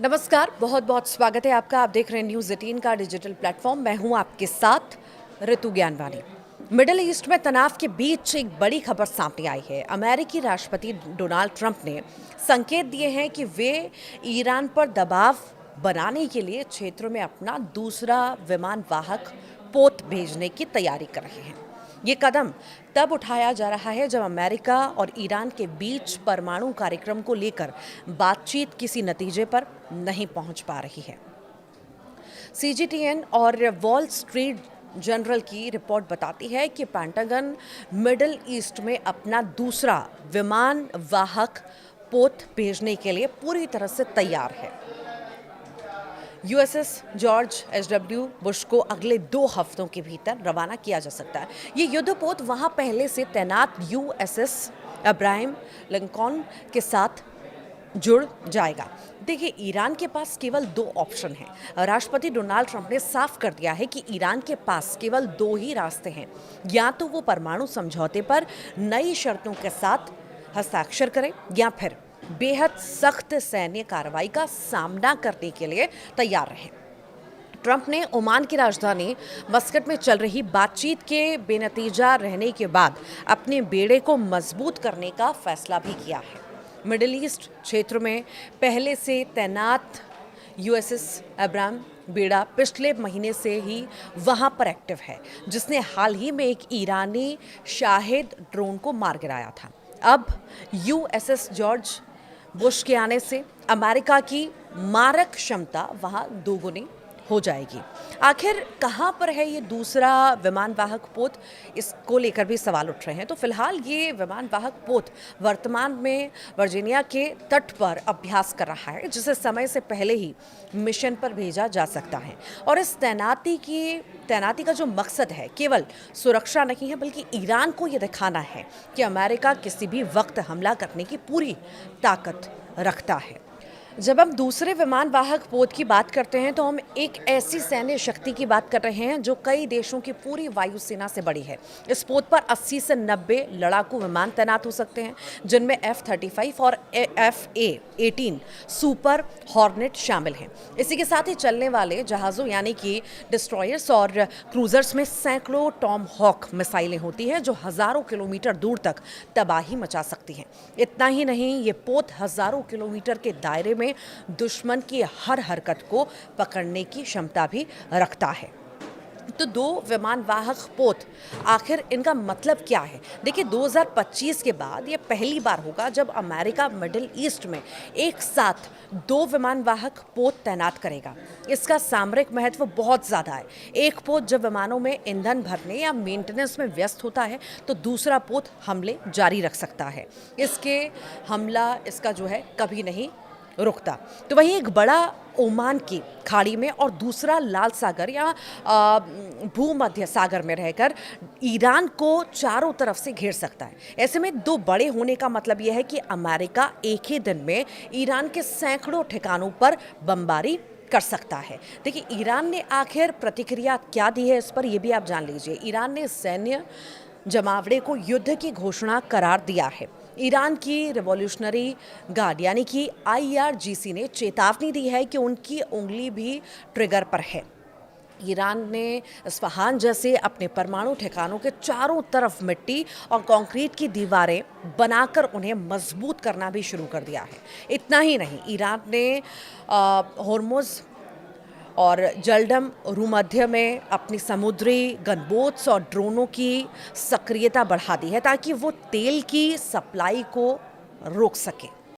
नमस्कार, बहुत बहुत स्वागत है आपका। आप देख रहे हैं न्यूज़ 18 का डिजिटल प्लेटफॉर्म। मैं हूं आपके साथ ऋतु ज्ञानवानी। मिडिल ईस्ट में तनाव के बीच एक बड़ी खबर सामने आई है। अमेरिकी राष्ट्रपति डोनाल्ड ट्रंप ने संकेत दिए हैं कि वे ईरान पर दबाव बनाने के लिए क्षेत्र में अपना दूसरा विमान वाहक पोत भेजने की तैयारी कर रहे हैं। ये कदम तब उठाया जा रहा है जब अमेरिका और ईरान के बीच परमाणु कार्यक्रम को लेकर बातचीत किसी नतीजे पर नहीं पहुंच पा रही है। सीजीटीएन और वॉल स्ट्रीट जर्नल की रिपोर्ट बताती है कि पेंटागन मिडिल ईस्ट में अपना दूसरा विमान वाहक पोत भेजने के लिए पूरी तरह से तैयार है। USS George एच.डब्ल्यू. बुश को अगले 2 हफ्तों के भीतर रवाना किया जा सकता है। ये युद्धपोत वहां पहले से तैनात यूएसएस अब्राहम लिंकन के साथ जुड़ जाएगा। देखिए, ईरान के पास केवल 2 ऑप्शन हैं। राष्ट्रपति डोनाल्ड ट्रंप ने साफ कर दिया है कि ईरान के पास केवल 2 ही रास्ते हैं। या तो वो परमाणु समझौते पर नई शर्तों के साथ हस्ताक्षर करे या फिर बेहद सख्त सैन्य कार्रवाई का सामना करने के लिए तैयार रहे। ट्रंप ने ओमान की राजधानी मस्कट में चल रही बातचीत के बेनतीजा रहने के बाद अपने बेड़े को मजबूत करने का फैसला भी किया है। मिडिल ईस्ट क्षेत्र में पहले से तैनात यूएसएस अब्राहम बेड़ा पिछले महीने से ही वहां पर एक्टिव है, जिसने हाल ही में एक ईरानी शाहिद ड्रोन को मार गिराया था। अब यूएसएस जॉर्ज बुश के आने से अमेरिका की मारक क्षमता वहां दोगुनी हो जाएगी। आखिर कहां पर है ये दूसरा विमान वाहक पोत, इसको लेकर भी सवाल उठ रहे हैं। तो फिलहाल ये विमान वाहक पोत वर्तमान में वर्जीनिया के तट पर अभ्यास कर रहा है, जिसे समय से पहले ही मिशन पर भेजा जा सकता है। और इस तैनाती का जो मकसद है केवल सुरक्षा नहीं है, बल्कि ईरान को ये दिखाना है कि अमेरिका किसी भी वक्त हमला करने की पूरी ताकत रखता है। जब हम दूसरे विमान वाहक पोत की बात करते हैं तो हम एक ऐसी सैन्य शक्ति की बात कर रहे हैं जो कई देशों की पूरी वायुसेना से बड़ी है। इस पोत पर 80 से 90 लड़ाकू विमान तैनात हो सकते हैं, जिनमें F-35 और F/A-18 सुपर हॉर्नेट शामिल हैं। इसी के साथ ही चलने वाले जहाज़ों यानी कि डिस्ट्रॉयर्स और क्रूजर्स में सैकड़ों टॉम हॉक मिसाइलें होती हैं, जो हज़ारों किलोमीटर दूर तक तबाही मचा सकती हैं। इतना ही नहीं, ये पोत हज़ारों किलोमीटर के दायरे में दुश्मन की हर हरकत को पकड़ने की क्षमता भी रखता है। तो 2 विमान वाहक पोत, आखिर इनका मतलब क्या है? देखिए, 2025 के बाद ये पहली बार होगा जब अमेरिका मिडिल ईस्ट में एक साथ 2 विमान वाहक पोत तैनात करेगा। इसका सामरिक महत्व बहुत ज़्यादा है। एक पोत जब विमानों में ईंधन भरने या मेंटेनेंस में व्यस्त होता है, तो दूसरा पोत हमले जारी रख सकता है। इसका जो है कभी नहीं रुकता। तो वहीं एक बड़ा ओमान की खाड़ी में और दूसरा लाल सागर या भूमध्य सागर में रहकर ईरान को चारों तरफ से घेर सकता है। ऐसे में 2 बड़े होने का मतलब यह है कि अमेरिका एक ही दिन में ईरान के सैकड़ों ठिकानों पर बमबारी कर सकता है। देखिए, ईरान ने आखिर प्रतिक्रिया क्या दी है, इस पर यह भी आप जान लीजिए। ईरान ने सैन्य जमावड़े को युद्ध की घोषणा करार दिया है। ईरान की रिवॉल्यूशनरी गार्ड यानी कि IRGC ने चेतावनी दी है कि उनकी उंगली भी ट्रिगर पर है। ईरान ने इस्फहान जैसे अपने परमाणु ठिकानों के चारों तरफ मिट्टी और कंक्रीट की दीवारें बनाकर उन्हें मजबूत करना भी शुरू कर दिया है। इतना ही नहीं, ईरान ने होर्मुज और जलडम भूमध्य में अपनी समुद्री गनबोट्स और ड्रोनों की सक्रियता बढ़ा दी है, ताकि वो तेल की सप्लाई को रोक सके।